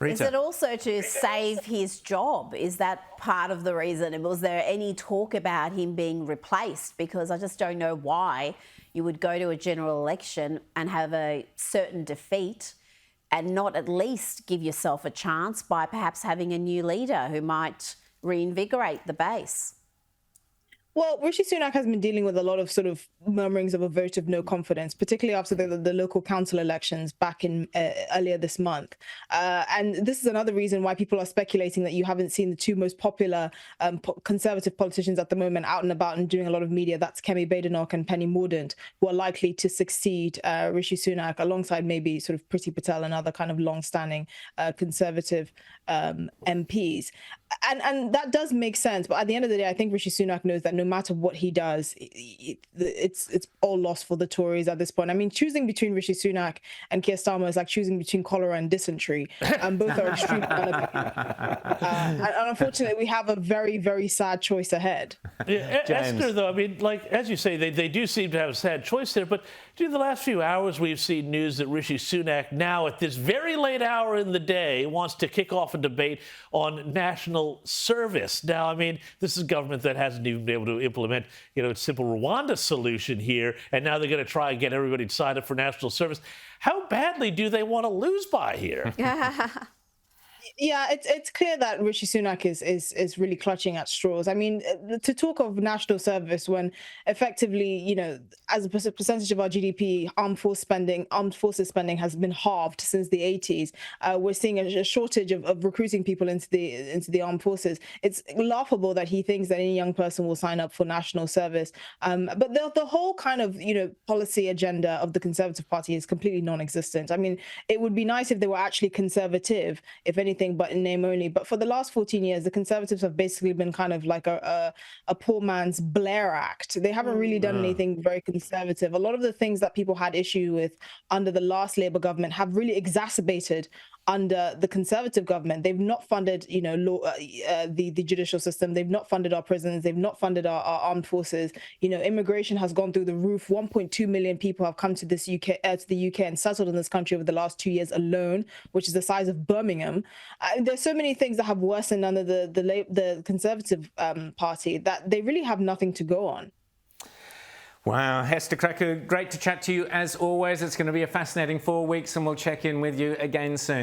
Is it also to save his job? Is that part of the reason? And was there any talk about him being replaced? Because I just don't know why you would go to a general election and have a certain defeat and not at least give yourself a chance by perhaps having a new leader who might reinvigorate the base. Well, Rishi Sunak has been dealing with a lot of sort of murmurings of a vote of no confidence, particularly after the local council elections back in earlier this month. And this is another reason why people are speculating that you haven't seen the two most popular conservative politicians at the moment out and about and doing a lot of media. That's Kemi Badenoch and Penny Mordaunt, who are likely to succeed Rishi Sunak alongside maybe sort of Priti Patel and other kind of long-standing conservative MPs. And that does make sense. But at the end of the day, I think Rishi Sunak knows that no matter what he does, it's all lost for the Tories at this point. I mean, choosing between Rishi Sunak and Keir Starmer is like choosing between cholera and dysentery. Both are extremely unappealing. And unfortunately, we have a very, very sad choice ahead. Yeah, Esther, though, I mean, like, as you say, they do seem to have a sad choice there. But during the last few hours, we've seen news that Rishi Sunak now, at this very late hour in the day, wants to kick off a debate on national service. Now, I mean, this is a government that hasn't even been able to implement, a simple Rwanda solution here. And now they're going to try and get everybody to sign up for national service. How badly do they want to lose by here? Yeah, it's clear that Rishi Sunak is really clutching at straws. I mean, to talk of national service when effectively, as a percentage of our GDP, armed forces spending has been halved since the 80s. We're seeing a shortage of recruiting people into the armed forces. It's laughable that he thinks that any young person will sign up for national service. But the whole kind of policy agenda of the Conservative Party is completely non-existent. I mean, it would be nice if they were actually conservative, if anything, but in name only. But for the last 14 years, the Conservatives have basically been kind of like a poor man's Blair Act. They haven't really done anything very conservative. A lot of the things that people had issue with under the last Labour government have really exacerbated under the Conservative government. They've not funded, the judicial system. They've not funded our prisons. They've not funded our armed forces. Immigration has gone through the roof. 1.2 million people have come to the UK and settled in this country over the last 2 years alone, which is the size of Birmingham. There's so many things that have worsened under the Conservative Party that they really have nothing to go on. Wow, Esther Krakue, great to chat to you as always. It's going to be a fascinating 4 weeks and we'll check in with you again soon.